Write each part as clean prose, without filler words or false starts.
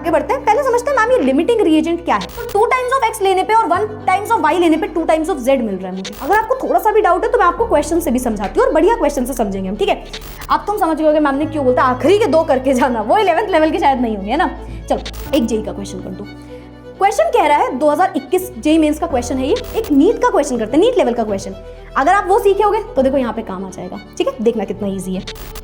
आगे बढ़ते हैं। पहले समझते हैं मैम ये लिमिटिंग रिएजेंट क्या है। तो 2 टाइम्स ऑफ x लेने पे और 1 टाइम्स ऑफ y लेने पे 2 टाइम्स ऑफ z मिल रहा है मुझे। अगर आपको थोड़ा सा भी डाउट है तो मैं आपको क्वेश्चन से भी समझाती हूँ और बढ़िया क्वेश्चन से समझेंगे हम, ठीक है। अब तुम समझ गए मैम ने क्यों बोलता आखिरी के 2 करके जाना, वो 11th लेवल के शायद नहीं होंगे, है ना। चलो एक जेई का क्वेश्चन कर दो। क्वेश्चन कह रहा है 2021 जेई मेंस का क्वेश्चन है ये, एक नीट का क्वेश्चन करते हैं, नीट लेवल का क्वेश्चन। अगर आप वो सीखे होगे तो देखो यहाँ पे काम आ जाएगा, ठीक है। देखना कितना ईजी है।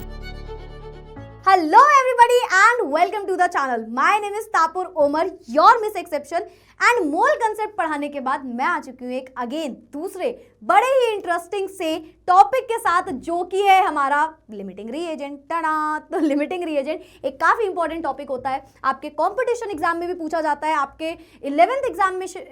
Hello everybody and welcome to the channel. My name is Tapur Omar, your Miss Exception and mole concept पढ़ाने के बाद मैं आ चुकी हूँ एक अगेन दूसरे बड़े ही इंटरेस्टिंग से टॉपिक के साथ, जो कि है हमारा लिमिटिंग रिएजेंट। टना, तो लिमिटिंग रिएजेंट एक काफी इंपॉर्टेंट टॉपिक होता है, आपके कंपटीशन एग्जाम में भी पूछा जाता है, आपके 11th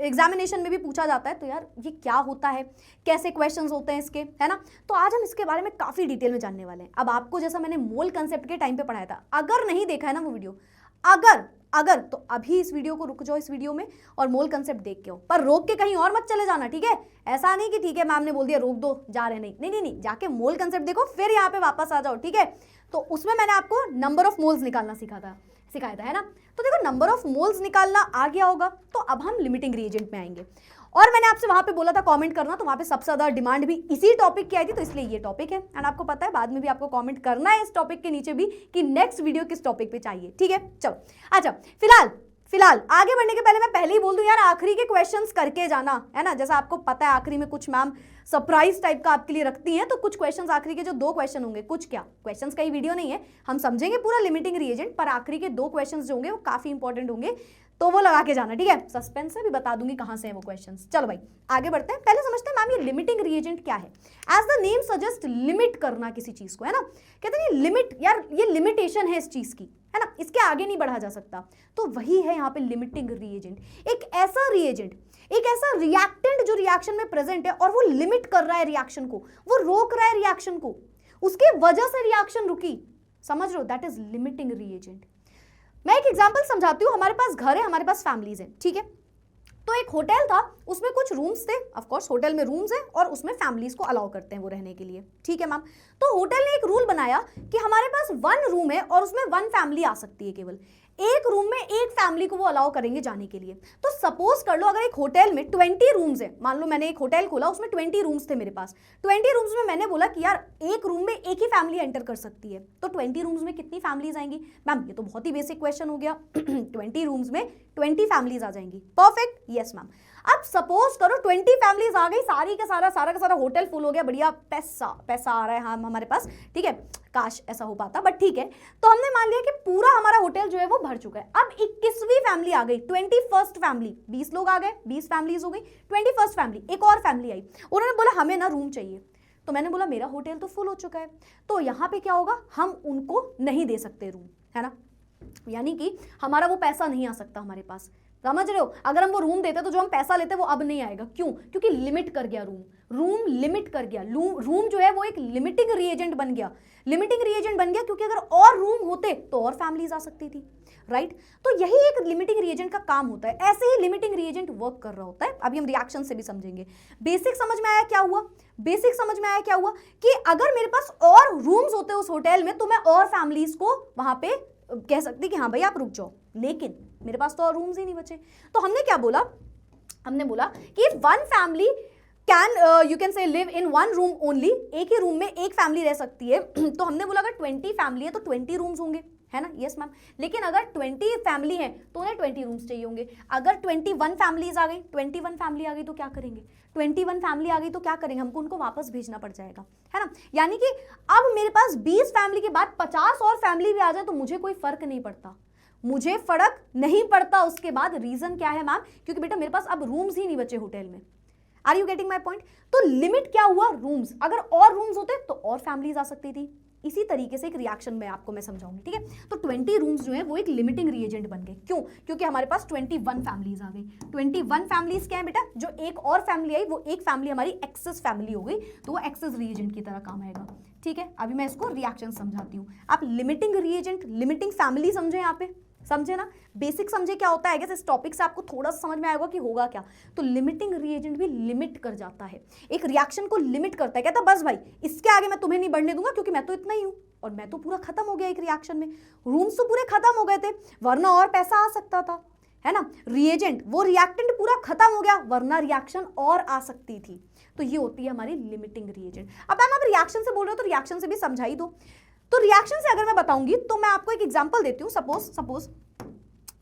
एग्जामिनेशन में भी पूछा जाता है। तो यार ये क्या होता है, कैसे क्वेश्चंस होते हैं इसके, है ना। तो आज हम इसके बारे में काफी डिटेल में जानने वाले हैं। अब आपको जैसा मैंने मोल कंसेप्ट के टाइम पे पढ़ाया था, अगर नहीं देखा है ना वो वीडियो, अगर तो अभी इस वीडियो को रुक जाओ, इस वीडियो में और मोल कंसेप्ट देख के आओ, पर रोक के कहीं और मत चले जाना, ठीक है। ऐसा नहीं कि ठीक है मैम ने बोल दिया रोक दो, जा रहे नहीं, जाके मोल कंसेप्ट देखो फिर यहाँ पे वापस आ जाओ, ठीक है। तो उसमें मैंने आपको नंबर ऑफ मोल्स निकालना सिखाया था, है ना। तो देखो नंबर ऑफ मोल्स निकालना आ गया होगा, तो अब हम लिमिटिंग रिएजेंट में आएंगे। और मैंने आपसे वहां पे बोला था कमेंट करना, तो वहां पे सबसे ज्यादा डिमांड भी इसी टॉपिक की आई थी, तो इसलिए ये टॉपिक है। एंड आपको पता है बाद में भी आपको कमेंट करना है इस टॉपिक के नीचे भी कि नेक्स्ट वीडियो किस टॉपिक पे चाहिए, ठीक है। चलो अच्छा, फिलहाल आगे बढ़ने के पहले मैं पहले ही बोल दूं यार, आखिरी के क्वेश्चंस करके जाना, है ना। जैसा आपको पता है आखिरी में कुछ मैम सरप्राइज टाइप का आपके लिए रखती हैं, तो कुछ क्वेश्चंस आखिरी के जो 2 क्वेश्चन होंगे, कुछ क्या क्वेश्चंस का ही वीडियो नहीं है, हम समझेंगे पूरा लिमिटिंग रिएजेंट, पर आखिरी के 2 क्वेश्चंस जो होंगे वो काफी इंपॉर्टेंट होंगे, तो वो लगा के जाना, ठीक है। सस्पेंस है, भी बता दूंगी कहां से है वो क्वेश्चंस। चलो भाई आगे बढ़ते हैं। पहले समझते हैं मैम ये लिमिटिंग रिएजेंट क्या है। As the name suggest, limit करना किसी चीज को, है ना। कहते हैं लिमिट, यार ये लिमिटेशन है इस चीज की, है ना, इसके आगे नहीं बढ़ा जा सकता। तो वही है यहाँ पे लिमिटिंग रिएजेंट, एक ऐसा रिएजेंट, एक ऐसा रिएक्टेंट जो रिएक्शन में प्रेजेंट है और वो लिमिट कर रहा है रिएक्शन को, वो रोक रहा है रिएक्शन को, उसकी वजह से रिएक्शन रुकी, समझ रहे हो, दैट इज लिमिटिंग रिएजेंट। मैं एक एग्जांपल समझाती हूँ। हमारे पास घर है, हमारे पास फैमिलीज हैं, ठीक है। तो एक होटल था, उसमें कुछ रूम्स थे, ऑफ कोर्स होटल में रूम्स है और उसमें फैमिलीज को अलाउ करते हैं वो रहने के लिए, ठीक है मैम। तो होटल ने एक रूल बनाया कि हमारे पास 1 रूम है और उसमें 1 फैमिली आ सकती है, केवल एक रूम में एक फैमिली को वो अलाउ करेंगे जाने के लिए। तो सपोज कर लो अगर एक होटल में 20 रूम्स है, मान लो मैंने एक होटल खोला, उसमें 20 रूम्स थे मेरे पास। 20 रूम्स में मैंने बोला कि यार एक रूम में एक ही फैमिली एंटर कर सकती है, तो 20 रूम्स में कितनी फैमिलीज आएंगी मैम, ये तो बहुत ही बेसिक क्वेश्चन हो गया। 20 रूम्स में 20 फैमिलीज आ जाएंगी, परफेक्ट, यस मैम। अब सपोज करो 20 फैमिलीज आ गई, सारी का सारा होटल फुल हो गया, बढ़िया पैसा आ रहा है हम हमारे पास, ठीक है। काश ऐसा हो पाता, बट ठीक है। तो हमने मान लिया कि पूरा हमारा होटल जो है वो भर चुका है। अब 21वीं फैमिली आ गई, 21st फैमिली, 20 लोग आ गए, 20 फैमिलीज हो गई, 21st फैमिली, एक और फैमिली आई, उन्होंने बोला हमें ना रूम चाहिए। तो मैंने बोला मेरा होटल तो फुल हो चुका है, तो यहाँ पे क्या होगा, हम उनको नहीं दे सकते रूम, है ना, यानी कि हमारा वो पैसा नहीं आ सकता हमारे पास, समझ रहे हो। अगर हम वो रूम देते तो जो हम पैसा लेते वो अब नहीं आएगा, क्यों, क्योंकि लिमिट कर गया रूम लिमिट कर गया, रूम जो है वो एक लिमिटिंग रिएजेंट बन गया, क्योंकि अगर और रूम होते तो और फैमिलीज आ सकती थी, राइट। तो यही एक लिमिटिंग रिएजेंट का काम होता है, ऐसे ही लिमिटिंग रिएजेंट वर्क कर रहा होता है। अभी हम रिएक्शन से भी समझेंगे। बेसिक समझ में आया क्या हुआ कि अगर मेरे पास और रूम्स होते उस होटल में तो मैं और फैमिलीज को वहां पे कह सकती कि हाँ भाई आप रुक जाओ, लेकिन मेरे पास तो और रूम्स ही नहीं बचे। तो हमने क्या बोला, हमने बोला कि 1 family can you can say live in 1 room only, एक ही रूम में एक फैमिली रह सकती है। तो हमने बोला अगर 20 फैमिली है तो 20 रूम्स होंगे, है ना, यस मैम। लेकिन अगर 20 फैमिली है तो उन्हें 20 रूम्स चाहिए होंगे। अगर 21 फैमिलीज आ गई, 21 फैमिली आ गई तो क्या करेंगे, 21 फैमिली आ गई तो क्या करेंगे, हमको उनको वापस भेजना पड़ जाएगा, है ना। यानी कि अब मेरे पास 20 फैमिली के बाद 50 और फैमिली भी आ जाए तो मुझे कोई फर्क नहीं पड़ता, उसके बाद। रीजन क्या है मैम, क्योंकि बेटा मेरे पास अब रूम्स ही नहीं बचे होटल में। Are you getting my point. तो लिमिट क्या हुआ, रूम्स, अगर और रूम्स होते तो और फैमिलीज आ सकती थी। इसी तरीके से एक रिएक्शन में आपको मैं समझाऊंगी, ठीक है। तो 20 रूम्स जो है वो एक लिमिटिंग रिएजेंट बन गए, क्यों, क्योंकि हमारे पास 21 फैमिलीज आ गई। 21 फैमिलीज क्या है बेटा, जो एक और फैमिली आई वो एक फैमिली हमारी एक्सेस फैमिली हो गई, तो वो एक्सेस रिएजेंट की तरह काम आएगा, ठीक है। अभी मैं इसको रिएक्शन समझाती हूँ। आप लिमिटिंग रिएजेंट, लिमिटिंग फैमिली समझे, यहाँ पे समझे ना, बेसिक समझे क्या होता है। आई गेस इस टॉपिक से आपको थोड़ा सा समझ में आएगा कि होगा क्या। तो लिमिटिंग रिएजेंट भी लिमिट कर जाता है, एक रिएक्शन को लिमिट करता है, कहता है बस भाई इसके आगे मैं तुम्हें नहीं बढ़ने दूंगा क्योंकि मैं तो इतना ही हूं, और मैं तो पूरा खत्म हो गया एक रिएक्शन में, रूम्स तो पूरे खत्म हो गए थे वरना और पैसा आ सकता था, है ना। रिएजेंट, वो रिएक्टेंट पूरा खत्म हो गया वरना रिएक्शन और आ सकती थी। तो ये होती है हमारी लिमिटिंग रिएजेंट। अब मैम आप रिएक्शन से बोल रहे हो तो रिएक्शन से भी समझा ही दो। तो रिएक्शन से अगर मैं बताऊंगी तो मैं आपको एक एग्जांपल देती हूँ। सपोज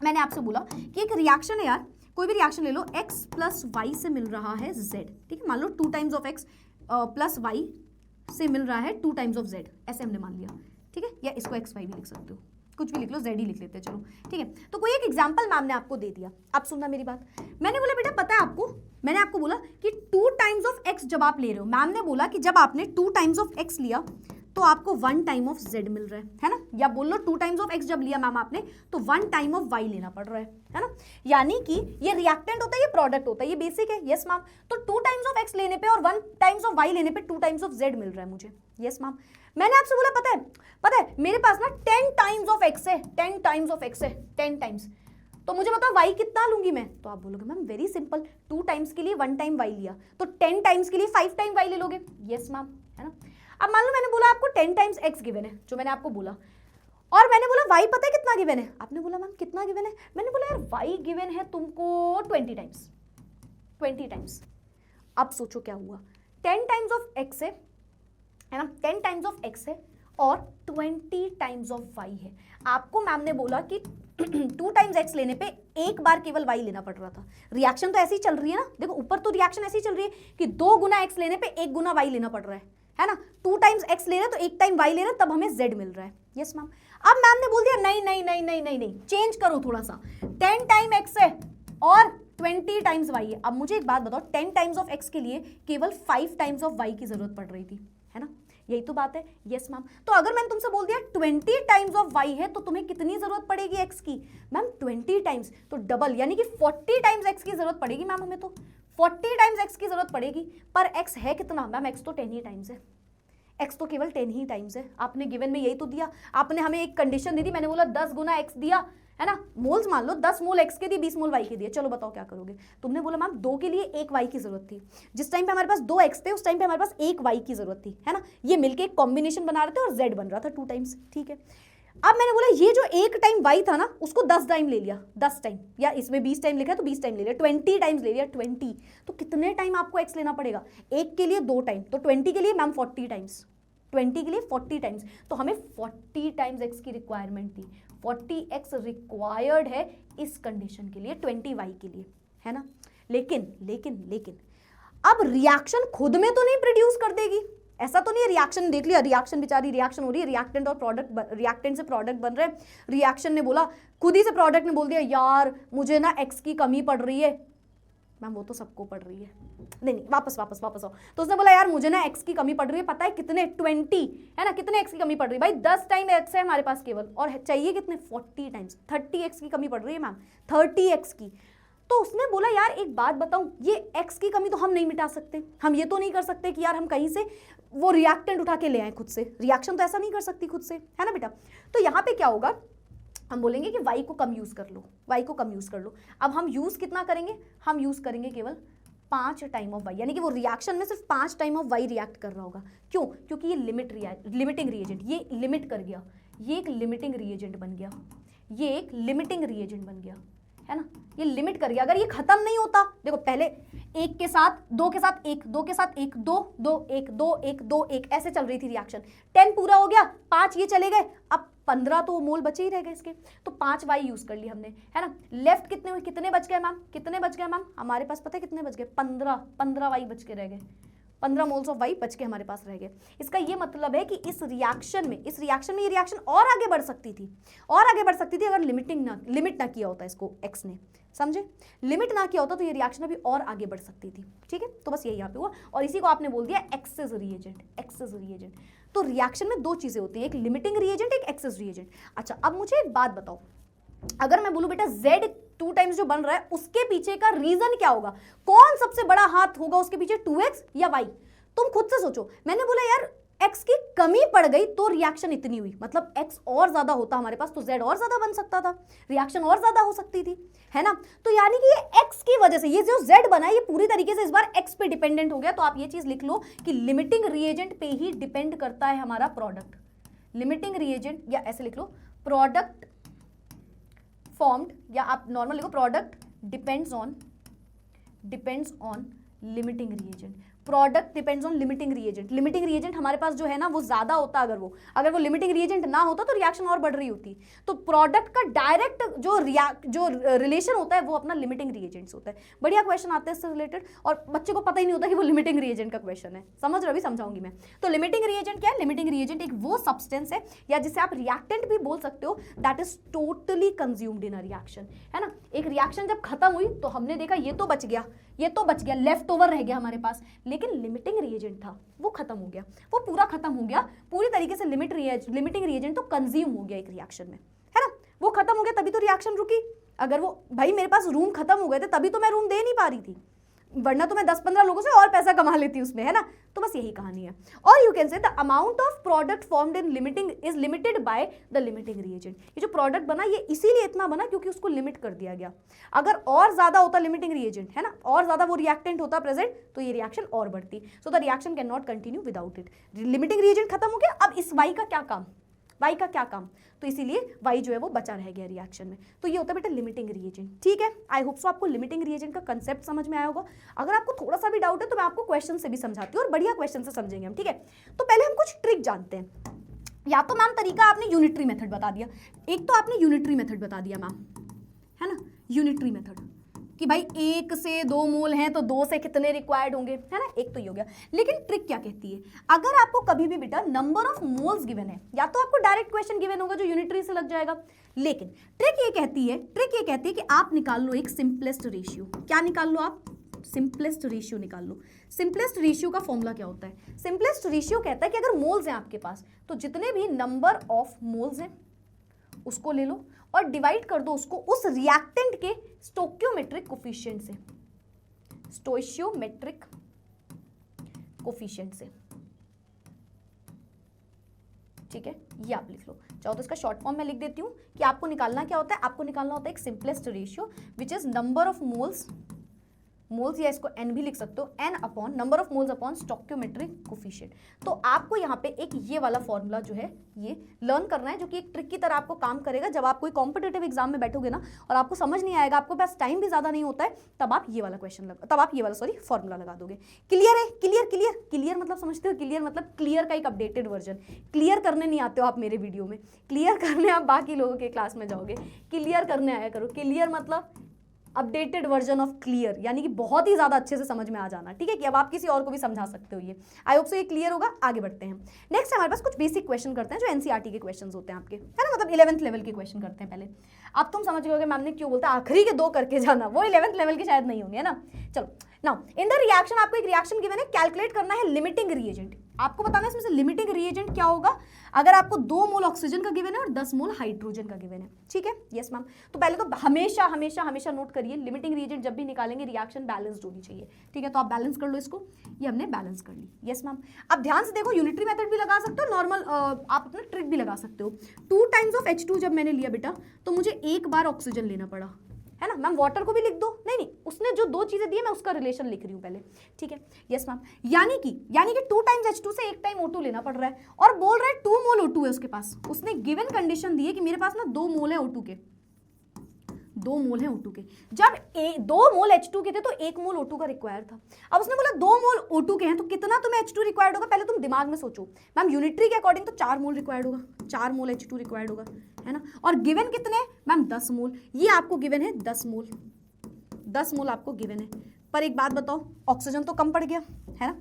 मैंने आपसे बोला कि एक रिएक्शन है यार, कोई भी रिएक्शन ले लो, x प्लस वाई से मिल रहा है z, ठीक है। मान लो 2 times of x plus Y से मिल रहा है 2 टाइम्स ऑफ z, ऐसे हमने मान लिया, ठीक है। या इसको xy भी लिख सकते हो, कुछ भी लिख लो, z ही लिख लेते हैं, चलो ठीक है। तो कोई एक एग्जांपल मैम ने आपको दे दिया, आप सुनना मेरी बात। मैंने बोला बेटा पता है आपको, मैंने आपको बोला कि 2 टाइम्स ऑफ x जब आप ले रहे हो, मैम ने बोला कि जब आपने 2 टाइम्स ऑफ x लिया तो आपको 1 टाइम ऑफ z मिल रहा है ना। या बोल लो 2 टाइम्स ऑफ x जब लिया मैम आपने तो 1 टाइम ऑफ y लेना पड़ रहा है ना। यानी कि ये रिएक्टेंट होता है, ये प्रोडक्ट होता है, ये बेसिक है। Yes ma'am. तो 2 टाइम्स ऑफ x लेने पे और 1 टाइम्स ऑफ y लेने पे 2 टाइम्स ऑफ z मिल रहा है मुझे। Yes ma'am. मैंने आपसे बोला पता है मेरे पास ना 10 टाइम्स ऑफ x है, 10 टाइम्स ऑफ x है, 10 टाइम्स। तो मुझे बताओ y कितना लूंगी मैं? तो आप बोलोगे मैम वेरी सिंपल, 2 टाइम्स के लिए 1 टाइम y लिया तो 10 टाइम्स के लिए 5 टाइम y ले लोगे। यस मैम, है ना। अब मान लो मैंने बोला आपको 10 टाइम्स x गिवन है, जो मैंने आपको बोला, और मैंने बोला y पता है कितना गिवन है? आपने बोला मैम कितना गिवन है? मैंने बोला यार y गिवन है तुमको 20 टाइम्स, 20 टाइम्स। अब सोचो क्या हुआ, 10 टाइम्स ऑफ x है ना, 10 टाइम्स ऑफ x है और 20 टाइम्स ऑफ y है। आपको मैम ने बोला कि 2 टाइम्स x लेने पे एक बार केवल y लेना पड़ रहा था। रिएक्शन तो ऐसी ही चल रही है ना, देखो ऊपर तो रिएक्शन ऐसी चल रही है कि 2 गुना x लेने पे 1 गुना y लेना पड़ रहा है ना। 2 टाइम्स x ले रहे हैं तो 1 टाइम y ले रहे हैं, तब हमें z मिल रहा है। Yes ma'am. अब मैम ने बोल दिया नहीं नहीं नहीं नहीं नहीं नहीं, चेंज करो थोड़ा सा, 10 टाइम x है और 20 टाइम्स y है। अब मुझे एक बात बताओ, 10 टाइम्स ऑफ x के लिए केवल 5 टाइम्स ऑफ y की जरूरत पड़ रही थी, है ना। यही तो बात है। Yes ma'am. तो अगर मैंने तुमसे बोल दिया 20 टाइम्स ऑफ y है तो तुम्हें कितनी जरूरत पड़ेगी x की? मैम 20 टाइम्स, तो डबल, यानी कि 40 टाइम्स x की जरूरत पड़ेगी मैम हमें। तो 40 टाइम्स x की जरूरत पड़ेगी, पर x है कितना मैम? x तो 10 ही टाइम्स है, x तो केवल 10 ही टाइम्स है। आपने गिवन में यही तो दिया, आपने हमें एक कंडीशन दी थी, मैंने बोला 10 गुना x दिया, है ना। मोल्स मान लो, 10 मोल x के दिए, 20 मोल y के दिए। चलो बताओ क्या करोगे? तुमने बोला मैम 2 के लिए 1 y की जरूरत थी। जिस टाइम पे हमारे पास 2 x थे उस टाइम पे हमारे पास 1 y की जरूरत थी, है ना। ये मिलके एक कॉम्बिनेशन बना रहे थे और z बन रहा था 2 टाइम्स, ठीक है। अब मैंने बोला ये जो 1 टाइम y था ना उसको 10 टाइम ले लिया, 10 टाइम, या इसमें 20 टाइम लिखा है तो 20 टाइम ले लिया, 20 टाइम्स ले लिया, 20। तो कितने टाइम आपको x लेना पड़ेगा? 1 के लिए 2 टाइम, तो 20 के लिए मैम 40 टाइम्स, 20 के लिए 40 टाइम्स। तो हमें 40 टाइम्स x की रिक्वायरमेंट थी, 40x रिक्वायर्ड है इस कंडीशन के लिए, 20y के लिए, है ना। लेकिन अब रिएक्शन खुद में तो नहीं प्रोड्यूस कर देगी, ऐसा तो नहीं है। रिएक्शन देख लिया, रिएक्शन बेचारी रिएक्शन हो रही है, रिएक्टेंट और प्रोडक्ट, रिएक्टेंट से प्रोडक्ट बन रहे हैं। रिएक्शन ने बोला, खुद ही से प्रोडक्ट ने बोल दिया यार मुझे ना x की कमी पड़ रही है। मैम वो तो सबको पड़ रही है, नहीं वापस आओ। तो उसने बोला यार मुझे ना x की कमी पड़ रही है, पता है कितने? 20, है ना। कितने x की कमी पड़ रही है भाई? 10 टाइम x है हमारे पास केवल, और चाहिए कितने? 40 टाइम्स, 30x की कमी पड़ रही है मैम, 30x की। तो उसने बोला यार एक बात बताऊं, ये x की कमी तो हम नहीं मिटा सकते, हम ये तो नहीं कर सकते कि यार हम कहीं से वो रिएक्टेंट उठा के ले आए खुद से, रिएक्शन तो ऐसा नहीं कर सकती खुद से, है ना बेटा। तो यहाँ पे क्या होगा, हम बोलेंगे कि y को कम यूज कर लो, y को कम यूज कर लो। अब हम यूज कितना करेंगे? हम यूज करेंगे केवल 5 टाइम ऑफ y, यानी कि वो रिएक्शन में सिर्फ 5 टाइम ऑफ y रिएक्ट कर रहा होगा। क्यों? क्योंकि ये लिमिटिंग रिएजेंट, ये लिमिट कर गया, ये एक लिमिटिंग रिएजेंट बन गया, ये एक लिमिटिंग रिएजेंट बन गया, है ना। ये लिमिट कर गया। अगर ये खत्म नहीं होता, देखो पहले 1 के साथ 2 के साथ 1, 2 के साथ 1, 2 2 1 2 1 2 1 ऐसे चल रही थी रिएक्शन। 10 पूरा हो गया, 5 ये चले गए, अब 15 तो मोल बचे ही रह गए इसके, तो 5 वाई यूज कर लिया हमने, है ना। लेफ्ट कितने बच गए मैम? कितने बच गए मैम? हमारे पास पता है कितने बच गए? 15 वाई बच के रह गए, 15 मोल्स ऑफ वाई बच के हमारे पास रह गए। इसका ये मतलब है कि इस रिएक्शन में ये रिएक्शन और आगे बढ़ सकती थी, अगर लिमिट ना किया होता इसको x ने, समझे। लिमिट ना किया होता तो ये रिएक्शन अभी और आगे बढ़ सकती थी, ठीक है। तो बस यही यहाँ पे हुआ, और इसी को आपने बोल दिया एक्सेस रिएजेंट। तो रिएक्शन में 2 चीजें होती हैं, एक लिमिटिंग रिएजेंट, एक एक्सेस रिएजेंट। अच्छा अब मुझे एक बात बताओ, अगर मैं बोलूं बेटा z 2 टाइम्स जो बन रहा है उसके पीछे का रीजन क्या होगा? कौन सबसे बड़ा हाथ होगा उसके पीछे, 2x या y? तुम खुद से सोचो। मैंने बोला यार x की कमी पड़ गई तो रिएक्शन इतनी हुई, मतलब x और ज्यादा होता हमारे पास तो z और ज्यादा बन सकता था, रिएक्शन और ज्यादा हो सकती थी, है ना। तो यानी कि ये x की वजह से ये जो z बना ये पूरी तरीके से इस बार x पे डिपेंडेंट हो गया। तो आप ये चीज लिख लो कि लिमिटिंग रिएजेंट पे ही डिपेंड करता है हमारा प्रोडक्ट, लिमिटिंग रिएजेंट, या ऐसे लिख लो प्रोडक्ट फॉर्म्ड, या आप नॉर्मल लिखो product depends on limiting reagent. Product depends on limiting reagent. Limiting reagent हमारे पास जो है ना वो ज्यादा होता, अगर वो लिमिटिंग रिएजेंट ना होता तो रिएक्शन और बढ़ रही होती। तो प्रोडक्ट का डायरेक्ट जो रिलेशन होता है वो अपना लिमिटिंग रिएजेंट्स होता है। बढ़िया क्वेश्चन आते हैं इससे रिलेटेड, और बच्चे को पता ही नहीं होता कि वो लिमिटिंग रिएजेंट का क्वेश्चन है। समझ रहे हो, अभी समझाऊंगी मैं। तो लिमिटिंग रिएजेंट क्या है? लिमिटिंग रिएजेंट एक वो सब्सटेंस है, या जिसे आप रिएक्टेंट भी बोल सकते हो, that is totally consumed in a reaction, है ना। एक रिएक्शन जब खत्म हुई तो हमने देखा ये तो बच गया, लेफ्ट ओवर रह गया हमारे पास, लेकिन लिमिटिंग रिएजेंट था वो खत्म हो गया, वो पूरा खत्म हो गया पूरी तरीके से। लिमिटिंग रिएजेंट तो कंज्यूम हो गया एक रिएक्शन में, है ना। वो खत्म हो गया तभी तो रिएक्शन रुकी। अगर वो भाई मेरे पास रूम खत्म हो गए थे तभी तो मैं रूम दे नहीं पा रही थी, वरना तो मैं 10-15 लोगों से और पैसा कमा लेती उसमें, है ना। तो बस यही कहानी है। और you can say the amount of product formed in limiting is limited by the limiting reagent. ये जो प्रोडक्ट बना ये इसीलिए इतना बना क्योंकि उसको लिमिट कर दिया गया। अगर और ज्यादा होता लिमिटिंग रिएजेंट, है ना, और ज्यादा वो रिएक्टेंट होता प्रेजेंट, तो ये रिएक्शन और बढ़ती। So the reaction can not continue without it. Limiting reagent खत्म हो गया, अब इस वाई का क्या काम? वाई का क्या काम? तो इसीलिए वाई जो है वो बचा रह गया रिएक्शन में। तो ये होता है बेटा लिमिटिंग रिएजेंट, ठीक है। आई होप सो आपको लिमिटिंग रिएजेंट का कंसेप्ट समझ में आया होगा। अगर आपको थोड़ा सा भी डाउट है तो मैं आपको क्वेश्चन से भी समझाती हूँ, और बढ़िया क्वेश्चन से समझेंगे हम, ठीक है। तो पहले हम कुछ ट्रिक जानते हैं। या तो मैम तरीका आपने यूनिटरी मेथड बता दिया, एक तो आपने यूनिटरी मेथड बता दिया मैम, है ना, यूनिटरी मेथड कि भाई 1 से 2 मोल हैं तो 2 से कितने रिक्वायर्ड होंगे, है ना, एक तो ये हो गया। लेकिन ट्रिक क्या कहती है? अगर आपको कभी भी बेटा नंबर ऑफ मोल्स गिवन है, या तो आपको डायरेक्ट क्वेश्चन गिवन होगा जो यूनिटरी से लग जाएगा, लेकिन ट्रिक ये कहती है कि आप निकाल लो एक सिंपलेस्ट रेशियो। क्या निकाल लो आप? सिंपलेस्ट रेशियो निकाल लो। सिंपलेस्ट रेशियो का फॉर्मूला क्या होता है? सिंपलेस्ट रेशियो कहता है कि अगर मोल्स हैं आपके पास तो जितने भी नंबर ऑफ मोल्स हैं उसको ले लो और डिवाइड कर दो उसको उस रिएक्टेंट के स्टोइकियोमेट्रिक कोफिशिएंट से, स्टोइकियोमेट्रिक कोफिशिएंट से, ठीक है। ये आप लिख लो, चाहो तो इसका शॉर्ट फॉर्म में लिख देती हूं कि आपको निकालना क्या होता है। आपको निकालना होता है एक simplest ratio which is number of moles, या इसको n भी लिख सकते हो, n upon number of moles upon stoichiometric coefficient. तो आपको यहाँ पे एक ये वाला फॉर्मूला जो है ये लर्न करना है, जो कि एक ट्रिक की तरह आपको काम करेगा। जब आप कोई कॉम्पिटिटिव एग्जाम में बैठोगे ना और आपको समझ नहीं आएगा, आपको पास टाइम भी ज्यादा नहीं होता है, तब आप ये वाला फॉर्मूला लगा दोगे। क्लियर है? क्लियर मतलब समझते हो? क्लियर मतलब क्लियर का एक अपडेटेड वर्जन। क्लियर करने नहीं आते हो आप मेरे वीडियो में, क्लियर करने आप बाकी लोगों के क्लास में जाओगे। क्लियर करने आया करो। क्लियर मतलब अपडेटेड वर्जन ऑफ क्लियर, यानी कि बहुत ही ज्यादा अच्छे से समझ में आ जाना, ठीक है, कि अब आप किसी और को भी समझा सकते हो। ये आई होप सो ये क्लियर होगा। आगे बढ़ते हैं। नेक्स्ट हमारे पास कुछ बेसिक क्वेश्चन करते हैं जो एनसीईआरटी के क्वेश्चंस होते हैं आपके, है ना, मतलब 11th लेवल के क्वेश्चन करते हैं पहले। अब तुम समझ गए मैम ने क्यों बोलता है आखिरी के 2 करके जाना, वो 11th लेवल के शायद नहीं होंगे, है ना। चलो नाउ इन द रिएक्शन आपको एक रिएक्शन गिवन है, कैलकुलेट करना है लिमिटिंग रिएजेंट। आपको बताना है इसमें से लिमिटिंग रिएजेंट क्या होगा। अगर आपको 2 मोल ऑक्सीजन का गिवन है और 10 मोल हाइड्रोजन का गिवन है, ठीक है। Yes ma'am. तो पहले तो हमेशा नोट करिए, लिमिटिंग रिएजेंट जब भी निकालेंगे रिएक्शन बैलेंस्ड होनी चाहिए, ठीक है। तो आप बैलेंस कर लो इसको, ये हमने बैलेंस कर ली। Yes ma'am. अब ध्यान से देखो, यूनिटरी मेथड भी लगा सकते हो, नॉर्मल आप अपना ट्रिक भी लगा सकते हो। 2 टाइम्स ऑफ H2 जब मैंने लिया बेटा तो मुझे 1 बार ऑक्सीजन लेना पड़ा, है ना। मैम वाटर को भी लिख दो, नहीं उसने जो 2 चीजें दी है मैं उसका रिलेशन लिख रही हूं पहले, ठीक है। Yes ma'am. यानी कि 2 टाइम्स H2 से 1 टाइम O2 लेना पड़ रहा है, और बोल रहा है 2 मोल O2 है उसके पास। उसने गिवन कंडीशन दी है कि मेरे पास ना 2 मोल है O2 के, 2 मोल है O2 के। जब 2 मोल H2 के थे तो 1 मोल O2 का रिक्वायर था। अब उसने बोला 2 मोल O2 के हैं तो कितना तुम्हें H2 रिक्वायर्ड होगा, पहले तुम दिमाग में सोचो। मैम यूनिटरी के अकॉर्डिंग तो 4 मोल रिक्वायर्ड होगा, 4 मोल H2 रिक्वायर्ड होगा, है ना। और गिवन कितने? मैम 10 मोल। ये आपको गिवन है 10 मोल, 10 मोल आपको गिवन है। पर एक बात बताओ, ऑक्सीजन तो कम पड़ गया, है ना।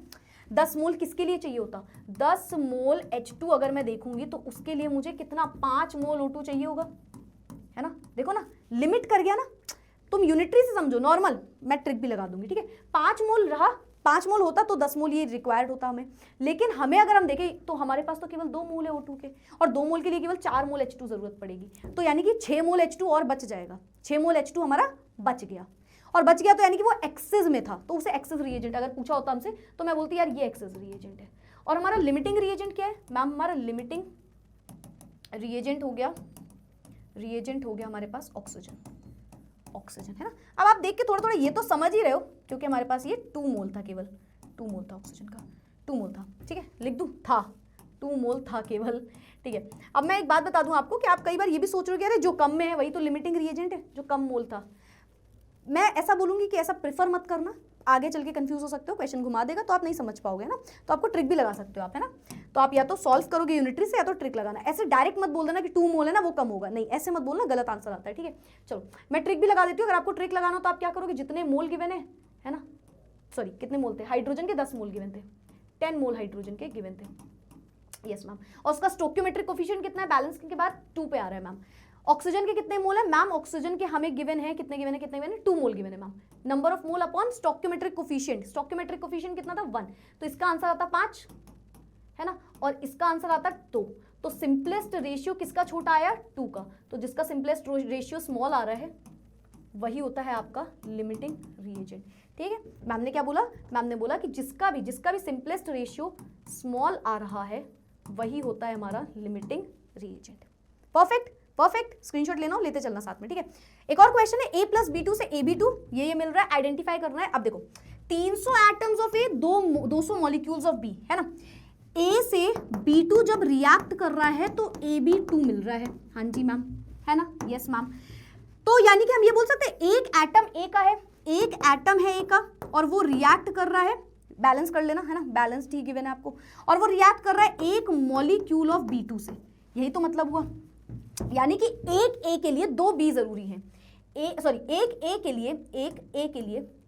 10 मोल किसके लिए चाहिए होता? 10 मोल H2 अगर मैं देखूंगी तो उसके लिए मुझे कितना? 5 मोल O2 चाहिए होगा, है ना। देखो ना, लिमिट कर गया ना। तुम यूनिटरी से समझो, नॉर्मल मैं ट्रिक भी लगा दूंगी, ठीक है। 5 मोल रहा, 5 मोल होता तो 10 मोल ये रिक्वायर्ड होता हमें, लेकिन हमें अगर हम देखें तो हमारे पास तो केवल 2 मोल है O2 के, और 2 मोल के लिए केवल 4 मोल H2 जरूरत पड़ेगी। तो यानी कि 6 मोल H2 और बच जाएगा, 6 मोल H2 हमारा बच गया। और बच गया तो यानी कि वो एक्सेस में था, तो उसे एक्सेस रिएजेंट अगर पूछा होता हमसे तो मैं बोलती यार ये एक्सेस रिएजेंट है। और हमारा लिमिटिंग रिएजेंट क्या है मैम? हमारा लिमिटिंग रिएजेंट हो गया, हमारे पास ऑक्सीजन, है ना। अब आप देख के थोड़ा ये तो समझ ही रहे हो, क्योंकि हमारे पास ये 2 मोल था, केवल 2 मोल था ऑक्सीजन का, 2 मोल था, ठीक है। लिख दूं? था 2 मोल था केवल, ठीक है। अब मैं एक बात बता दूं आपको कि आप कई बार ये भी सोच रहे हो कि अरे जो कम में है वही तो लिमिटिंग रिएजेंट है, जो कम मोल था। मैं ऐसा बोलूंगी कि ऐसा प्रेफर मत करना, आगे चल के कंफ्यूज हो सकते हो, क्वेश्चन घुमा देगा तो आप नहीं समझ पाओगे ना। तो आपको ट्रिक भी लगा सकते हो आप, है ना। तो आप या तो सॉल्व करोगे यूनिटरी से या तो ट्रिक लगाना। ऐसे डायरेक्ट मत बोल देना कि 2 मोल है ना वो कम होगा, नहीं ऐसे मत बोलना, गलत आंसर आता है, ठीक है। चलो मैं ट्रिक भी लगा देती हूँ। अगर आपको ट्रिक लगाना हो तो आप क्या करोगे, जितने मोल गिवन है ना, सॉरी कितने मोल थे हाइड्रोजन के, 10 मोल गिवन थे, 10 मोल हाइड्रोजन के गिवन थे, यस मैम। और उसका स्टोक्योमेट्रिक कोफिशिएंट कितना है, बैलेंस के बाद 2 पे आ रहा है मैम। ऑक्सीजन के कितने मोल है मैम, ऑक्सीजन के हमें गिवन है, कितने गिवन है, कितने गिवन है, 2 मोल गिवन है ma'am. Number of mole upon stoichiometric coefficient, stoichiometric coefficient कितना था 1, तो इसका आंसर आता 5 है ना, और इसका आंसर आता 2। तो सिंपलेस्ट रेशियो किसका छोटा आया, 2 का। तो जिसका सिंपलेस्ट रेशियो स्मॉल आ रहा है वही होता है आपका लिमिटिंग रिएजेंट, ठीक है। मैम ने क्या बोला, मैम ने बोला कि जिसका भी सिंपलेस्ट रेशियो स्मॉल आ रहा है वही होता है हमारा limiting reagent. Perfect perfect, screenshot लेना हो लेते चलना साथ में, ठीक है। एक और क्वेश्चन है, A+B2 से AB2 ये मिल रहा है, आइडेंटिफाई करना है। अब देखो 300 atoms of A, 200 molecules of B, है ना। A से B2 जब रिएक्ट कर रहा है तो AB2 मिल रहा है, हाँ जी मैम, है ना, यस मैम। तो यानी कि हम ये बोल सकते हैं एक एटम A का है, एक एटम है A का और वो रिएक्ट कर रहा है, बैलेंस कर लेना, है ना, बैलेंस ठीक गिवन है आपको, और वो रिएक्ट कर रहा है एक मॉलिक्यूल ऑफ B2 से, यही तो मतलब हुआ। यानी कि एक A के लिए 2 B जरूरी है, एक A के लिए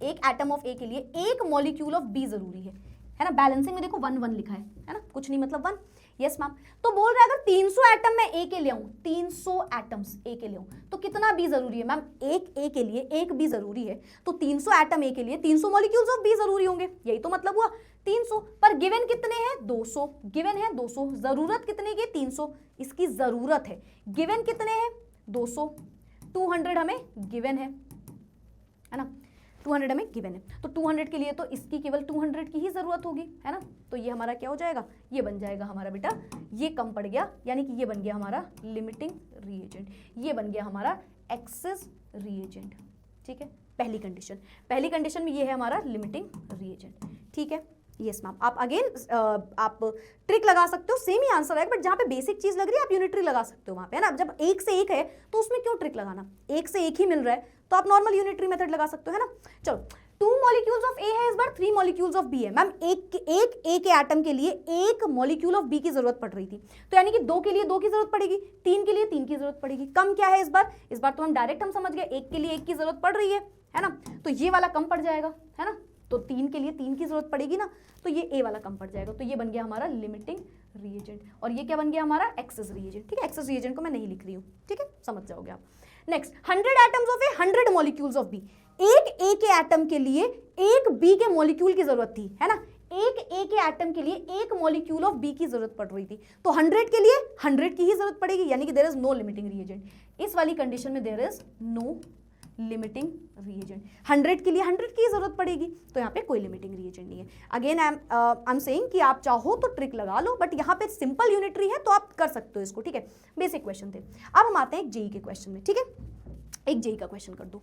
एक एटम ऑफ A के लिए एक मॉलिक्यूल ऑफ B जरूरी है ना। बैलेंसिंग में देखो 1 1 लिखा है ना, कुछ नहीं मतलब 1, यस मैम। तो बोल रहा है अगर 300 एटम मैं A के ले आऊं, 300 एटम्स A के ले आऊं तो कितना B जरूरी है मैम, एक A के लिए एक B जरूरी है, तो 300 एटम A के लिए 300 मॉलिक्यूल्स ऑफ B जरूरी होंगे, यही तो मतलब हुआ 300। पर गिवन कितने हैं, 200, गिवन है 200, जरूरत कितने की, 300, इसकी जरूरत है, गिवन कितने हैं 200, 200 हमें गिवन है ना, 200 हमें गिवन है। तो 200 के लिए तो इसकी केवल 200 की ही जरूरत होगी, है ना। तो ये हमारा क्या हो जाएगा, ये बन जाएगा हमारा बेटा, ये कम पड़ गया, यानी कि ये बन गया हमारा लिमिटिंग रिएजेंट, ये बन गया हमारा एक्सेस रिएजेंट, ठीक है। पहली कंडीशन में ये है हमारा लिमिटिंग रिएजेंट, ठीक है, यस मैम। आप अगेन आप ट्रिक लगा सकते हो, सेम ही आंसर है, बट जहाँ पे बेसिक चीज लग रही है आप यूनिटरी लगा सकते हो वहाँ पे, है ना। जब एक से एक है तो उसमें क्यों ट्रिक लगाना, एक से एक ही मिल रहा है तो आप नॉर्मल यूनिटरी मेथड लगा सकते हो, है ना। चलो 2 मॉलिक्यूल्स ऑफ A है, इस बार 3 मॉलिक्यूल्स ऑफ B है मैम। एक A के एटम के लिए एक मॉलिक्यूल ऑफ B की जरूरत पड़ रही थी, तो यानी कि 2 के लिए 2 की जरूरत पड़ेगी, 3 के लिए 3 की जरूरत पड़ेगी। कम क्या है इस बार तो हम डायरेक्ट समझ गए, 1 के लिए 1 की जरूरत पड़ रही है ना, तो ये वाला कम पड़ जाएगा, है ना। तो 3 के लिए 3 की जरूरत पड़ेगी ना, तो ये A वाला कम पड़ जाएगा, तो ये बन गया हमारा लिमिटिंग रिएजेंट, और ये क्या बन गया हमारा एक्सेस रिएजेंट, ठीक है। एक्सेस रिएजेंट को मैं नहीं लिख रही हूँ, ठीक है, समझ जाओगे आप। Next 100 atoms of A, 100 molecules of B, एक A के एटम के लिए एक B के मॉलिक्यूल की जरूरत थी, है ना। एक A के एटम के लिए एक मॉलिक्यूल ऑफ B की जरूरत पड़ रही थी, तो 100 के लिए 100 की ही जरूरत पड़ेगी, यानी कि there is no limiting reagent. इस वाली कंडीशन में there is no limiting reagent. 100 के लिए 100 की जरूरत पड़ेगी, तो यहाँ पे कोई लिमिटिंग रिएजेंट नहीं है। अगेन आई एम सेइंग कि आप चाहो तो ट्रिक लगा लो, बट यहाँ पे सिंपल यूनिटरी है तो आप कर सकते हो इसको, ठीक है। बेसिक क्वेश्चन थे। अब हम आते हैं एक जेई के क्वेश्चन में, ठीक है। एक जेई का क्वेश्चन कर दो।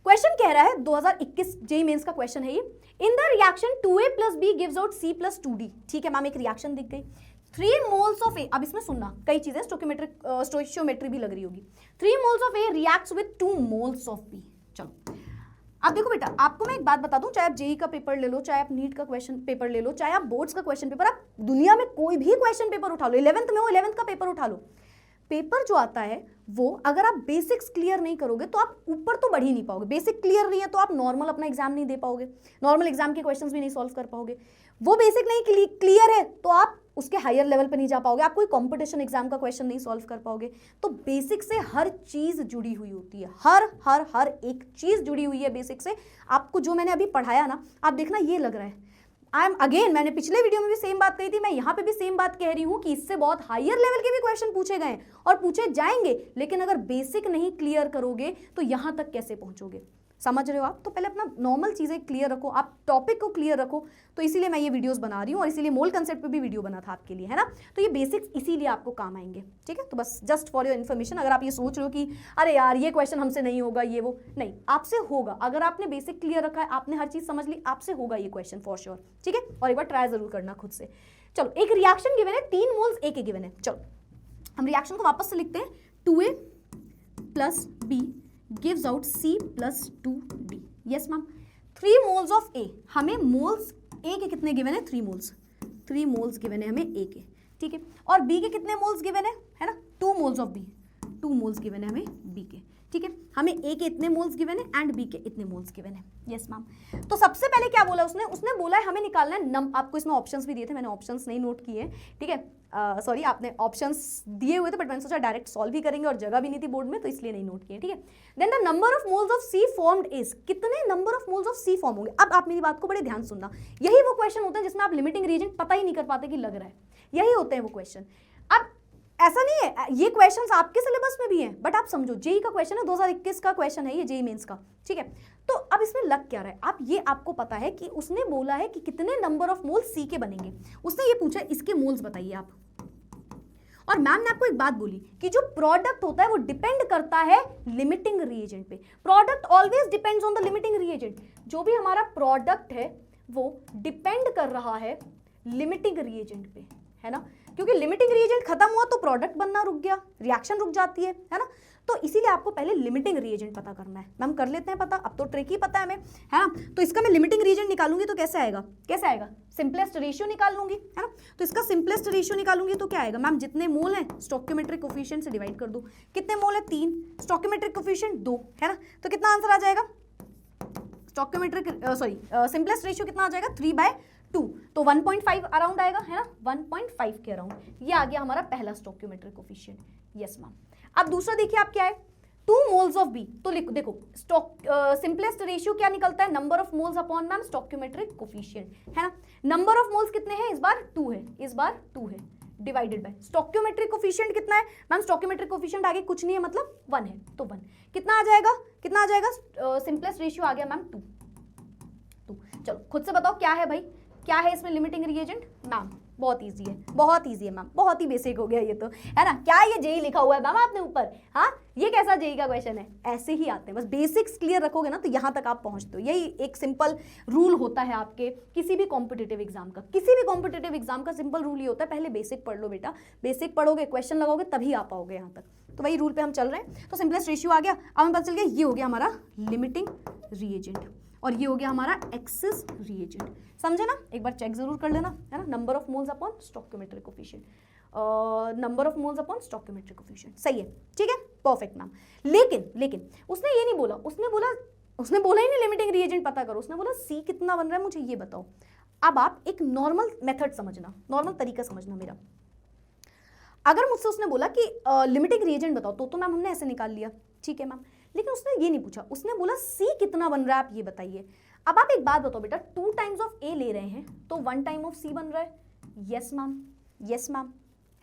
क्वेश्चन कह रहा है 2021 जेई मेंस का क्वेश्चन है ये। In the reaction 2A + B gives out C + 2D, ठीक है मैम। एक रिएक्शन दिख गई, 3 मोल्स ऑफ A, अब इसमें सुनना कई चीजें स्टोइचियोमेट्री भी लग रही होगी। 3 moles of A reacts with 2 moles of B। चलो अब देखो बेटा, आपको मैं एक बात बता दूं, चाहे आप जेई का पेपर ले लो, चाहे आप नीट का क्वेश्चन पेपर ले लो, चाहे आप बोर्ड्स का क्वेश्चन पेपर, आप दुनिया में कोई भी क्वेश्चन पेपर उठा लो, 11th में हो 11th का पेपर उठा लो, पेपर जो आता है वो अगर आप बेसिक्स क्लियर नहीं करोगे तो आप ऊपर तो बढ़ ही नहीं पाओगे। बेसिक क्लियर नहीं है तो आप नॉर्मल अपना एग्जाम नहीं दे पाओगे, नॉर्मल एग्जाम के क्वेश्चंस भी नहीं सॉल्व कर पाओगे। वो बेसिक नहीं क्लियर है तो आप उसके हायर लेवल पे नहीं जा पाओगे, आप कोई कंपटीशन एग्जाम का क्वेश्चन नहीं सॉल्व कर पाओगे। तो बेसिक से हर चीज जुड़ी हुई होती है, हर एक चीज जुड़ी हुई है बेसिक से। आपको जो मैंने अभी पढ़ाया ना, आप देखना ये लग रहा है मैंने पिछले वीडियो में भी सेम बात कही थी, मैं यहाँ पे भी सेम बात कह रही हूँ कि इससे बहुत हायर लेवल के भी क्वेश्चन पूछे गए और पूछे जाएंगे, लेकिन अगर बेसिक नहीं क्लियर करोगे तो यहाँ तक कैसे पहुंचोगे, समझ रहे हो आप। तो पहले अपना नॉर्मल चीजें क्लियर रखो, आप टॉपिक को क्लियर रखो। तो इसीलिए मैं ये वीडियोस बना रही हूँ और इसीलिए मोल कंसेप्ट पे भी वीडियो बना था आपके लिए, है ना। तो ये बेसिक्स इसीलिए आपको काम आएंगे, ठीक है। तो बस जस्ट फॉर योर इन्फॉर्मेशन, अगर आप ये सोच रहे हो कि अरे यार ये क्वेश्चन हमसे नहीं होगा, ये वो नहीं, आपसे होगा। अगर आपने बेसिक क्लियर रखा है, आपने हर चीज समझ ली, आपसे होगा ये क्वेश्चन फॉर श्योर, ठीक है। और एक बार ट्राई जरूर करना खुद से। चलो एक रिएक्शन गिवन है, 3 मोल्स ए के गिवन है। चलो हम रिएक्शन को वापस से लिखते हैं, 2A plus B gives out C plus 2D। Yes ma'am, 3 moles of A, हमें मोल्स ए के कितने गिवन है, 3 मोल्स, 3 मोल्स गिवन है हमें ए के, ठीक है। और बी के कितने मोल्स गिवन है ना, 2 moles of B, 2 moles given है हमें बी के, ठीक है। हमें ए के इतने मोल्स गिवन है एंड बी के इतने मोल्स गिवन है। यस मैम, तो सबसे पहले क्या बोला उसने बोला है हमें निकालना है आपको इसमें ऑप्शंस भी दिए थे, मैंने ऑप्शंस नहीं नोट किए, ठीक है। सॉरी, आपने ऑप्शंस दिए हुए थे बट मैंने सोचा डायरेक्ट सॉल्व ही करेंगे और जगह भी नहीं थी बोर्ड में, तो इसलिए नहीं नोट किए, ठीक है। Then the number of moles of C formed is, कितने number of moles of C form होंगे। अब आप मेरी बात को बड़े ध्यान सुनना, यही वो क्वेश्चन होते हैं जिसमें आप लिमिटिंग रीजन पता ही नहीं कर पाते कि लग रहा है, यही होते हैं वो क्वेश्चन। अब ऐसा नहीं है, ये क्वेश्चंस आपके सिलेबस में भी हैं, बट आप समझो जेई का क्वेश्चन है, 2021 का क्वेश्चन है ये, जेई मेंस का, ठीक है। तो अब इसमें लग क्या रहा है, आप ये आपको पता है कि उसने बोला है कि कितने नंबर ऑफ मोल्स सी के बनेंगे, उसने ये पूछा इसके मोल्स बताइए आप। और मैम ने आपको एक बात बोली कि जो प्रोडक्ट होता है वो डिपेंड करता है लिमिटिंग रिएजेंट पे, product always depends on the limiting reagent. जो भी हमारा प्रोडक्ट है वो डिपेंड कर रहा है लिमिटिंग रिएजेंट पे, है ना, क्योंकि लिमिटिंग रिएजेंट खत्म हुआ तो प्रोडक्ट बनना रुक गया, रिएक्शन रुक जाती है ना। तो इसीलिए आपको पहले लिमिटिंग रिएजेंट पता करना है। मैम कर लेते हैं पता, अब तो ट्रिक ही पता है हमें, है ना। तो इसका मैं लिमिटिंग रिएजेंट निकालूंगी तो कैसे आएगा, कैसे आएगा, सिंपलेस्ट रेशियो निकाल लूंगी, है ना। तो इसका सिंपलेस्ट रेशियो निकालूंगी तो क्या आएगा मैम, जितने मोल है स्टोइकियोमेट्रिक कोफिशिएंट से डिवाइड कर दो, कितने मोल है 3, स्टोइकियोमेट्रिक कोफिशिएंट 2, है ना। तो कितना आंसर आ जाएगा, स्टोइकियोमेट्रिक सिंपलेस्ट रेशियो कितना आ जाएगा 3/2, तो 1.5 अराउंड आएगा, है ना, 1.5 के अराउंड। ये आ गया हमारा पहला स्टोइकियोमेट्रिक कोफिशिएंट। यस मैम, अब दूसरा देखिए आप क्या है, 2 मोल्स ऑफ बी, तो देखो सिंपलेस्ट रेशियो क्या निकलता है, number of moles upon ma'am stoichiometric coefficient, है ना। नंबर ऑफ मोल्स कितने हैं, इस बार 2 है, इस बार 2 है, डिवाइडेड बाय स्टोइकियोमेट्रिक कोफिशिएंट कितना है मैम, स्टोइकियोमेट्रिक कोफिशिएंट आगे कुछ नहीं है मतलब 1 है, तो 1 कितना आ जाएगा, कितना आ जाएगा, सिंपलेस्ट रेशियो आ गया मैम 2। चलो खुद से बताओ क्या है भाई, क्या है इसमें लिमिटिंग रिएजेंट मैम, बहुत इजी है, बहुत इजी है मैम, बहुत ही बेसिक हो गया ये तो, है ना। क्या ये जेई लिखा हुआ है मैम आपने ऊपर, हाँ ये कैसा जेई का क्वेश्चन है, ऐसे ही आते हैं, बस बेसिक्स क्लियर रखोगे ना तो यहाँ तक आप पहुँचते हो। यही एक सिंपल रूल होता है आपके किसी भी कॉम्पिटिटिव एग्जाम का, किसी भी कॉम्पिटिटिव एग्जाम का सिंपल रूल ये होता है, पहले बेसिक पढ़ लो बेटा, बेसिक पढ़ोगे क्वेश्चन लगाओगे तभी आ पाओगे यहाँ तक, तो वही रूल पे हम चल रहे हैं। तो सिंपलेस्ट रेशियो आ गया, अब हमें पता चल गया ये हो गया हमारा लिमिटिंग रिएजेंट और ये हो गया हमारा एक्सेस रिएजेंट, समझे ना, एक बार चेक जरूर कर लेना, है ना। Number of moles upon stoichiometric coefficient, number of moles upon stoichiometric coefficient, सही है, ठीक है, परफेक्ट मैम। लेकिन उसने ये नहीं बोला, उसने बोला ही नहीं लिमिटिंग रिएजेंट पता करो, उसने बोला सी कितना बन रहा है मुझे ये बताओ। अब आप एक नॉर्मल मेथड समझना, नॉर्मल तरीका समझना मेरा, अगर मुझसे उसने बोला कि लिमिटिंग रिएजेंट बताओ तो मैम हमने ऐसे निकाल लिया, ठीक है मैम, लेकिन उसने ये नहीं पूछा, उसने बोला सी कितना बन रहा है आप ये बताइए। अब आप एक बात बताओ बेटा, 2 टाइम्स ऑफ ए ले रहे हैं तो 1 टाइम ऑफ सी बन रहा है, यस मैम, यस मैम,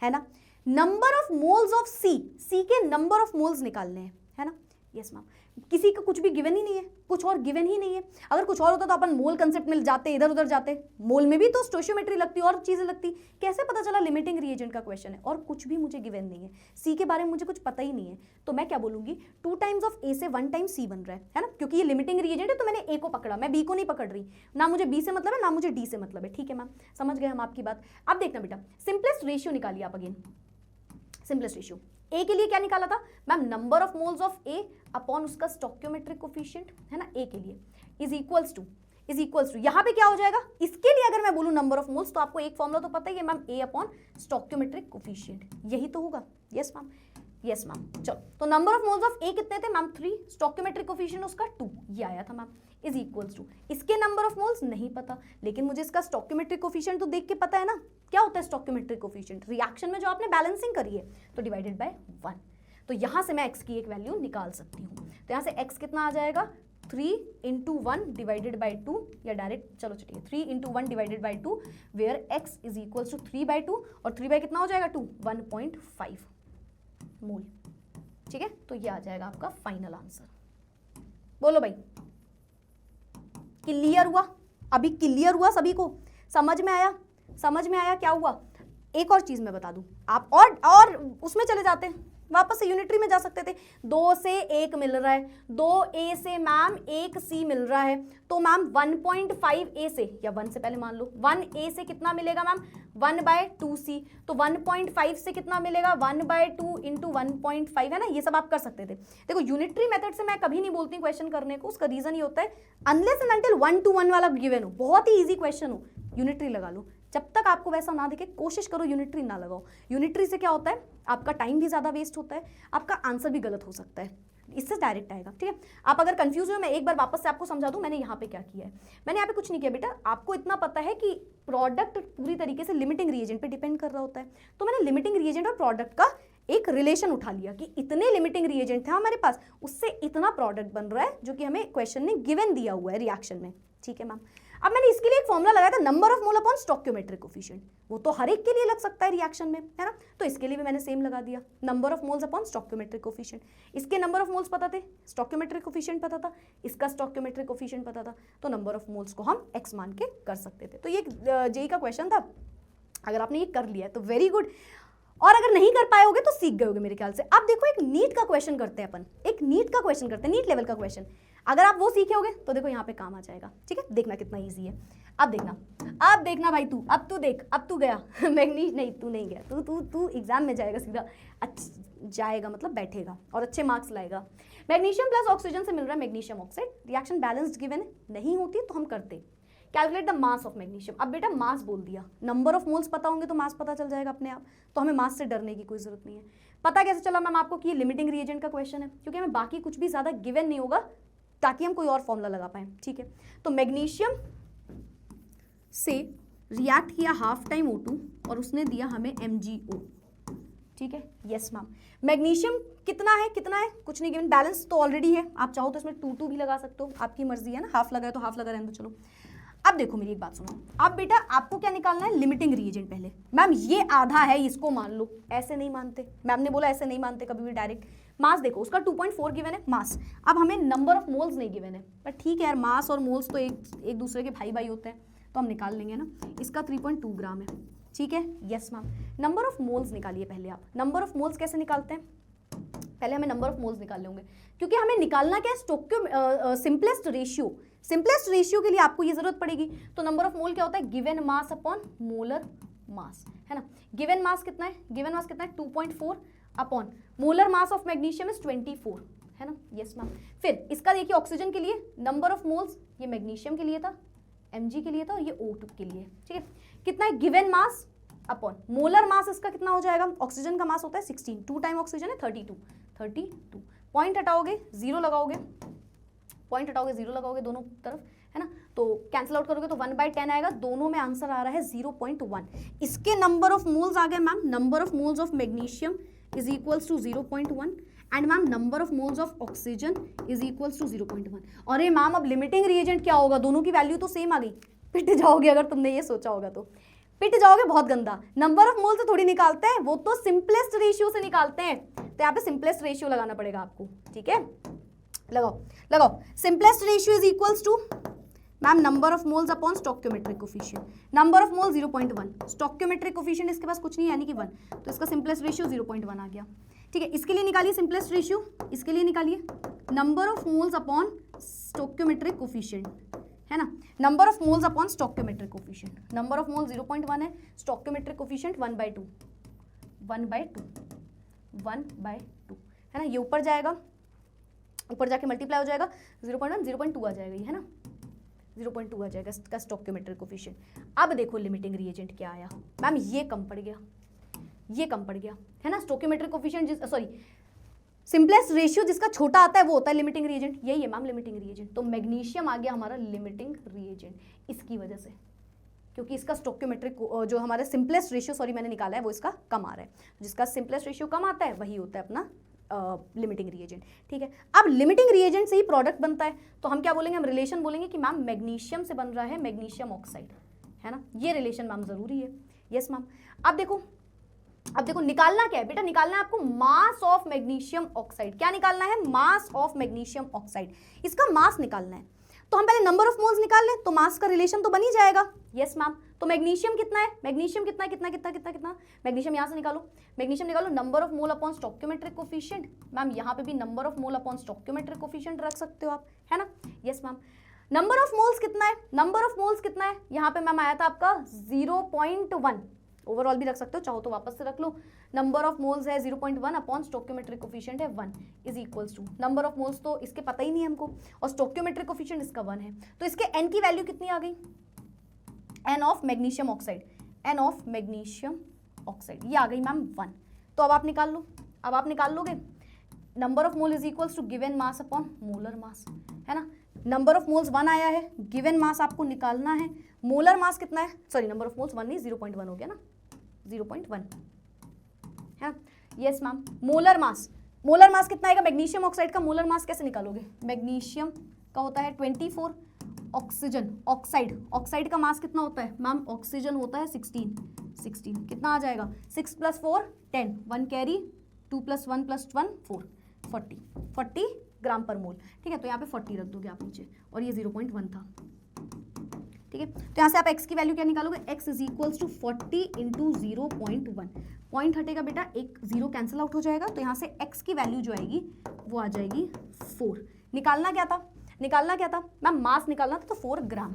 है ना। नंबर ऑफ मोल्स ऑफ सी के नंबर ऑफ मोल्स निकालने हैं, है ना, यस मैम। किसी का कुछ भी गिवन ही नहीं है, कुछ और गिवन ही नहीं है, अगर कुछ और होता तो अपन मोल कंसेप्ट में जाते, इधर उधर जाते, मोल में भी तो स्टोइकियोमेट्री लगती और चीजें लगती, कैसे पता चला लिमिटिंग रिएजेंट का क्वेश्चन है, और कुछ भी मुझे गिवन नहीं है, सी के बारे में मुझे कुछ पता ही नहीं है, तो मैं क्या बोलूंगी 2 टाइम्स ऑफ ए से 1 टाइम सी बन रहा है ना, क्योंकि ये लिमिटिंग रिएजेंट है तो मैंने ए को पकड़ा, मैं बी को नहीं पकड़ रही, ना मुझे बी से मतलब है ना मुझे डी से मतलब है, ठीक है मैम, समझ गए हम आपकी बात। अब देखना बेटा, सिंपलेस्ट रेशियो निकालिए आप अगेन, सिंपलेस्ट रेशियो ए के लिए क्या निकाला था ma'am, number of moles of A upon उसका स्टोइकियोमेट्रिक कोफिशिएंट, है ना, ए के लिए इज इक्वल्स टू यहाँ पे क्या हो जाएगा, इसके लिए अगर मैं बोलूं नंबर ऑफ मोल्स तो आपको एक फॉर्मूला तो पता ही है मैम, ए अपॉन स्टोइकियोमेट्रिक कोफिशिएंट, यही तो होगा, यस मैम, यस मैम। चलो तो नंबर ऑफ मोल्स ऑफ ए कितने थे मैम 3, स्टोइकियोमेट्रिक कोफिशिएंट उसका 2, ये आया था मैम, इज इक्वल्स टू इसके नंबर ऑफ मोल्स नहीं पता, लेकिन मुझे इसका स्टोइकियोमेट्रिक कोफिशिएंट तो देख के पता है ना, क्या होता है स्टोइकियोमेट्रिक कोफिशिएंट, रिएक्शन में जो आपने बैलेंसिंग करी है तो डिवाइडेड बाय 1, तो यहां से मैं एक्स की एक वैल्यू निकाल सकती हूँ, तो यहाँ से एक्स कितना आ जाएगा 3 × 1 डिवाइडेड बाई 2, या डायरेक्ट चलो चलिए 3 × 1 divided by 2, where x is equals to 3/2 और 3 बाई कितना हो जाएगा 2, 1.5 मोल, ठीक है, तो ये आ जाएगा आपका फाइनल आंसर। बोलो भाई क्लियर हुआ, अभी क्लियर हुआ सभी को, समझ में आया, समझ में आया क्या हुआ। एक और चीज मैं बता दूं, आप और उसमें चले जाते हैं, वापस से यूनिटरी में जा सकते थे। 2 से 1 मिल रहा है, 2A से मैम 1C मिल रहा है, तो मैम 1.5A से, या 1 से पहले मान लो 1A से कितना मिलेगा मैम 1/2C, तो 1.5 से कितना मिलेगा 1/2 इंटू 1.5, है ना। ये सब आप कर सकते थे। देखो यूनिटरी मेथड से मैं कभी नहीं बोलती क्वेश्चन करने को, उसका रीजन ये होता है अनलेस एंड अनटिल 1 to 1 वाला गिवन हो, बहुत ही ईजी क्वेश्चन हो, यूनिटरी लगा लो। जब तक आपको वैसा ना दिखे कोशिश करो यूनिटरी ना लगाओ। यूनिटरी से क्या होता है, आपका टाइम भी ज़्यादा वेस्ट होता है, आपका आंसर भी गलत हो सकता है, इससे डायरेक्ट आएगा। ठीक है, आप अगर कंफ्यूज हो, मैं एक बार वापस से आपको समझा दूं मैंने यहाँ पे क्या किया है। मैंने यहाँ पे कुछ नहीं किया बेटा, आपको इतना पता है कि प्रोडक्ट पूरी तरीके से लिमिटिंग रिएजेंट पे डिपेंड कर रहा होता है, तो मैंने लिमिटिंग रिएजेंट और प्रोडक्ट का एक रिलेशन उठा लिया कि इतने लिमिटिंग रिएजेंट थे हमारे पास, उससे इतना प्रोडक्ट बन रहा है जो कि हमें क्वेश्चन ने गिवन दिया हुआ है रिएक्शन में। ठीक है मैम, अब मैंने इसके लिए एक फॉर्मूला लगाया था, number of mole upon stoichiometric coefficient. वो तो हर एक के लिए लग सकता है रिएक्शन में, है ना, तो इसके लिए भी मैंने सेम लगा दिया, number of moles upon stoichiometric coefficient. इसके नंबर ऑफ मोल्स पता थे, स्टोइकियोमेट्रिक कोफिशिएंट पता था, इसका स्टोइकियोमेट्रिक कोफिशिएंट पता था, तो नंबर ऑफ मोल्स को हम x मान के कर सकते थे। तो ये जेई का क्वेश्चन था, अगर आपने ये कर लिया है तो वेरी गुड, और अगर नहीं कर पाए होगे तो सीख गए होगे मेरे ख्याल से। अब देखो एक नीट का क्वेश्चन करते हैं अपन, एक नीट का क्वेश्चन करते हैं, नीट लेवल का क्वेश्चन। अगर आप वो सीखे होगे तो देखो यहाँ पे काम आ जाएगा। ठीक है, देखना कितना इजी है। अब देखना भाई, तू अब तू देख, अब तू गया मैग्नीज नहीं, तू नहीं गया, तू एग्जाम में जाएगा सीधा, जाएगा मतलब बैठेगा और अच्छे मार्क्स लाएगा। मैग्नीशियम प्लस ऑक्सीजन से मिल रहा है magnesium oxide, reaction balanced given नहीं होती तो हम करते। Calculate the mass of magnesium, अब बेटा मास बोल दिया, नंबर ऑफ मोल्स पता होंगे तो मास पता चल जाएगा अपने आप, तो हमें मास से डरने की कोई जरूरत नहीं है। पता कैसे चला मैम आपको कि ये लिमिटिंग रिएजेंट का क्वेश्चन है, क्योंकि हमें बाकी कुछ भी ज्यादा गिवन नहीं होगा ताकि हम कोई और फॉर्मूला लगा पाए। ठीक है, तो मैग्नीशियम से रिएक्ट किया हाफ टाइम O2 और उसने दिया हमें MgO। ठीक है, यस मैम। मैग्नीशियम कितना है कुछ नहीं गिवन, बैलेंस तो ऑलरेडी है, आप चाहो तो इसमें 2 भी लगा सकते हो, आपकी मर्जी है ना, हाफ लगा है तो हाफ लगा रहने दो। चलो अब देखो मेरी एक बात सुनो, अब बेटा आपको क्या निकालना है, लिमिटिंग रिएजेंट। पहले मैम ये आधा है इसको मान लो, ऐसे नहीं मानते, मैम ने बोला ऐसे नहीं मानते कभी भी डायरेक्ट। मास देखो उसका 2.4 गिवन है मास, अब हमें नंबर ऑफ मोल्स नहीं गिवन है, पर ठीक है यार, मास और मोल्स तो एक दूसरे के भाई होते हैं, तो हम निकाल लेंगे ना। इसका 3.2 ग्राम है। ठीक है, yes ma'am. Number of moles निकालिए पहले आप। नंबर ऑफ मोल्स कैसे निकालते हैं, पहले हमें नंबर ऑफ मोल्स निकालने होंगे, क्योंकि हमें निकालना क्या है, सिंपलेस्ट रेशियो। सिंपलेस्ट रेशियो के लिए आपको ये जरूरत पड़ेगी, तो नंबर ऑफ मोल क्या होता है, given mass upon molar mass, है ना। गिवन मास कितना है, 2.4 upon molar mass of magnesium is 24, है ना, यस मैम। फिर इसका देखिए ऑक्सीजन के लिए नंबर ऑफ मोल्स, ये मैग्नीशियम के लिए था, Mg के लिए था, और ये O2 के लिए। ठीक है, कितना है, गिवन मास अपॉन मोलर मास, इसका कितना हो जाएगा, ऑक्सीजन का मास होता है 16, 2 टाइम ऑक्सीजन है 32। पॉइंट हटाओगे 0 लगाओगे, दोनों तरफ, है ना, तो कैंसिल आउट करोगे तो 1/10 आएगा, दोनों में आंसर आ रहा है 0.1। इसके नंबर ऑफ मोल्स आ गए ma'am, number of moles of magnesium is equals to 0.1 and ma'am number of moles of oxygen is equals to 0.1। अरे मैम अब लिमिटिंग रिएजेंट क्या होगा, दोनों की वैल्यू तो सेम आ गई, पिट जाओगे अगर तुमने ये सोचा होगा तो, पिट जाओगे बहुत गंदा। नंबर ऑफ मोल से थोड़ी निकालते हैं, वो तो सिंपलेस्ट रेशियो से निकालते हैं, तो यहाँ पे सिंपलेस्ट रेशियो लगाना पड़ेगा आपको। ठीक है, लगाओ simplest ratio is equals to ma'am number of moles upon stoichiometric coefficient. Number of mole 0.1, stoichiometric coefficient इसके पास कुछ नहीं यानी कि 1, तो इसका सिंपलेस्ट रेशियो 0.1 आ गया। ठीक है, इसके लिए निकालिए सिंपलेस्ट रेशियो, इसके लिए निकालिए number of moles upon stoichiometric coefficient, है ना, number of moles upon stoichiometric coefficient. Number of mole 0.1 है, स्टोइकियोमेट्रिक कोफिशिएंट 1/2, है ना, ये ऊपर जाएगा, ऊपर जाके मल्टीप्लाई हो जाएगा, 0.1 0.2 आ जाएगा, ये है ना, 0.2 आ जाएगा इसका स्टोइकियोमेट्रिक कोफिशिएंट। अब देखो लिमिटिंग रिएजेंट क्या आया मैम, ये कम पड़ गया, है ना, stoichiometric coefficient sorry simplest ratio जिसका छोटा आता है वो होता है लिमिटिंग रिएजेंट, यही है मैम लिमिटिंग रिएजेंट। तो मैग्नीशियम आ गया हमारा लिमिटिंग रिएजेंट इसकी वजह से, क्योंकि इसका स्टोइकियोमेट्रिक जो हमारा सिंपलेस्ट रेशियो मैंने निकाला है वो इसका कम आ रहा है, जिसका सिंपलेस्ट रेशियो कम आता है वही होता है अपना लिमिटिंग रिएजेंट। ठीक है, अब लिमिटिंग रिएजेंट से ही प्रोडक्ट बनता है, तो हम क्या बोलेंगे, हम रिलेशन बोलेंगे कि मैम मैग्नीशियम से बन रहा है मैग्नीशियम ऑक्साइड, है ना, ये रिलेशन मैम जरूरी है। Yes ma'am. अब देखो अब देखो निकालना क्या है बेटा, निकालना है आपको मास ऑफ मैग्नीशियम ऑक्साइड। क्या निकालना है? मास ऑफ मैग्नीशियम ऑक्साइड, इसका मास निकालना है। तो हम पहले नंबर ऑफ मोल्स निकाल लें तो मास का रिलेशन तो बन ही जाएगा। यस मैम, तो मैग्नीशियम कितना है? मैग्नीशियम कितना है? कितना कितना कितना कितना? मैग्नीशियम यहां से निकालो, मैग्नीशियम निकालो, number of mole upon stoichiometric coefficient. Ma'am यहाँ पे भी number of mole upon stoichiometric coefficient रख सकते हो आप, है ना? Yes ma'am. Number of moles कितना है? नंबर ऑफ मोल्स कितना है? यहाँ पे मैम आया था आपका 0.1, ओवरऑल भी रख सकते हो, चाहो तो वापस से रख लो। नंबर ऑफ मोल्स है 0.1 अपॉन स्टोइकियोमेट्रिक कोफिशिएंट है 1 is equals to number of moles, तो इसके पता ही नहीं है हमको, और स्टोइकियोमेट्रिक कोफिशिएंट इसका 1 है, तो इसके n की वैल्यू कितनी आ गई? n of magnesium oxide, n of magnesium oxide ये आ गई मैम 1। तो अब आप निकाल लो, अब आप निकाल लोगे number of mole is equals to given mass upon molar mass, है ना? नंबर ऑफ मोल्स 1 आया है, गिवन मास आपको निकालना है, मोलर मास कितना है? सॉरी, नंबर ऑफ मोल्स 1 नहीं 0.1 हो गया ना, 0.1 है। Yes ma'am, molar mass, molar mass कितना आएगा? मैग्नीशियम ऑक्साइड का मोलर मास कैसे निकालोगे? मैग्नीशियम का होता है 24, ऑक्सीजन ऑक्साइड, ऑक्साइड का मास कितना होता है मैम? ऑक्सीजन होता है 16, कितना आ जाएगा? 6 + 4 10, 1 कैरी, 2 + 1 + 1 4, 40 ग्राम पर मोल। ठीक है, तो यहाँ पे 40 रख दोगे आप नीचे, और ये 0.1 था। ठीक है, तो यहाँ से आप x की वैल्यू क्या निकालोगे? x is equals to 40 into 0.1, point हटेगा बेटा, एक 0 कैंसिल आउट हो जाएगा, तो यहाँ से x की वैल्यू जो आएगी वो आ जाएगी 4। निकालना क्या था? निकालना क्या था मैम? मास निकालना था, तो 4 gram.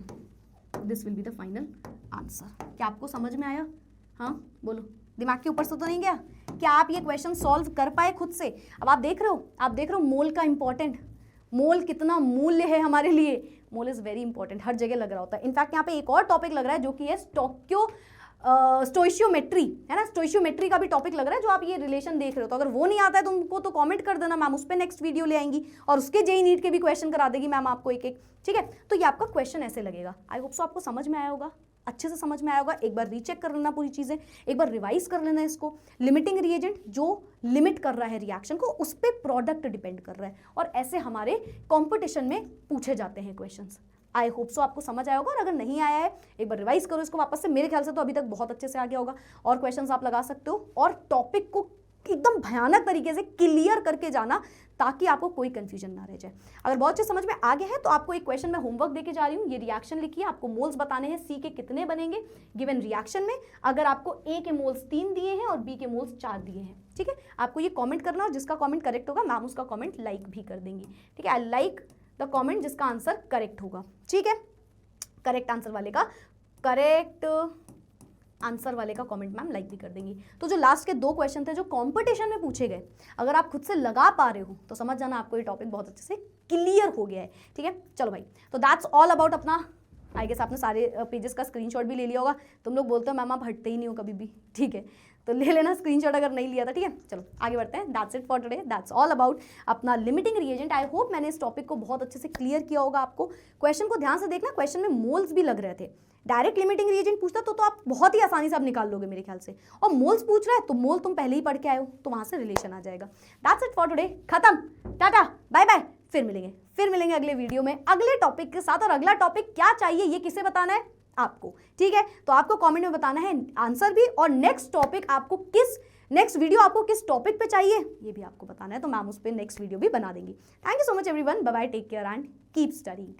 This will be the final answer. क्या आपको समझ में आया? हाँ बोलो, दिमाग के ऊपर से तो नहीं गया? क्या आप ये क्वेश्चन सॉल्व कर पाए खुद से? अब आप देख रहे हो, आप देख रहे हो मोल का इंपॉर्टेंट, मोल कितना मूल्य है हमारे लिए। मोल इज वेरी इंपॉर्टेंट, हर जगह लग रहा होता है। इनफैक्ट यहाँ पे एक और टॉपिक लग रहा है जो कि है स्टोइशियोमेट्री, है ना? स्टोइशियोमेट्री का भी टॉपिक लग रहा है, जो आप ये रिलेशन देख रहे हो। तो अगर वो नहीं आता है तुमको तो कमेंट कर देना, मैम उस पर नेक्स्ट वीडियो ले आएंगी, और उसके जेईई नीट के भी क्वेश्चन करा देगी मैम आपको एक एक। ठीक है, तो ये आपका क्वेश्चन ऐसे लगेगा। आई होप सो आपको समझ में आया होगा, अच्छे से समझ में आया होगा। एक बार रीचेक कर लेना पूरी चीजें, एक बार रिवाइज कर लेना इसको। लिमिटिंग रिएजेंट जो लिमिट कर रहा है रिएक्शन को, उस पर प्रोडक्ट डिपेंड कर रहा है, और ऐसे हमारे कॉम्पिटिशन में पूछे जाते हैं क्वेश्चंस। आई होप सो आपको समझ आया होगा, और अगर नहीं आया है एक बार रिवाइज करो इसको वापस से। मेरे ख्याल से तो अभी तक बहुत अच्छे से आ गया होगा, और क्वेश्चंस आप लगा सकते हो, और टॉपिक को एकदम भयानक तरीके से क्लियर करके जाना, ताकि आपको कोई कंफ्यूजन ना रह जाए। अगर बहुत अच्छे समझ में आ गया है तो आपको एक क्वेश्चन में होमवर्क देके जा रही हूँ। ये रिएक्शन लिखिए, आपको मोल्स बताने हैं सी के कितने बनेंगे गिवन रिएक्शन में। अगर आपको ए के मोल्स 3 दिए हैं और बी के मोल्स 4 दिए हैं, ठीक है, आपको ये कमेंट करना, और जिसका कमेंट करेक्ट होगा मैम उसका कमेंट लाइक भी कर देंगी। ठीक है, आई लाइक द कमेंट जिसका आंसर करेक्ट होगा। ठीक है, करेक्ट आंसर वाले का, करेक्ट आंसर वाले का कमेंट मैम लाइक भी कर देंगी। तो जो लास्ट के 2 क्वेश्चन थे जो कंपटीशन में पूछे गए, अगर आप खुद से लगा पा रहे हो तो समझ जाना आपको ये टॉपिक बहुत अच्छे से क्लियर हो गया है। ठीक है, चलो भाई, तो दैट्स ऑल अबाउट अपना। आई गेस आपने सारे पेजेस का स्क्रीनशॉट भी ले लिया होगा। तुम लोग बोलते हो मैम आप हटते ही नहीं हो कभी भी, ठीक है, तो ले लेना स्क्रीनशॉट अगर नहीं लिया था। ठीक है, चलो आगे बढ़ते हैं। That's it for today, that's all about अपना लिमिटिंग रिएजेंट। आई होप मैंने इस टॉपिक को बहुत अच्छे से क्लियर किया होगा आपको। क्वेश्चन को ध्यान से देखना, क्वेश्चन में मोल्स भी लग रहे थे। डायरेक्ट लिमिटिंग रिएजेंट पूछता तो आप बहुत ही आसानी से आप निकाल लोगे मेरे ख्याल से, और मोल्स पूछ रहा है तो मोल तुम पहले ही पढ़ के आए हो, तो वहां से रिलेशन आ जाएगा। दैट्स इट फॉर टुडे, खत्म, टाटा बाय बाय। फिर मिलेंगे अगले वीडियो में अगले टॉपिक के साथ। और अगला टॉपिक क्या चाहिए ये किसे बताना है? आपको। ठीक है, तो आपको कमेंट में बताना है आंसर भी, और नेक्स्ट टॉपिक आपको नेक्स्ट वीडियो आपको किस टॉपिक पे चाहिए ये भी आपको बताना है, तो मैम उस पर नेक्स्ट वीडियो भी बना देंगी। Thank you so much everyone, bye bye, take care and keep studying.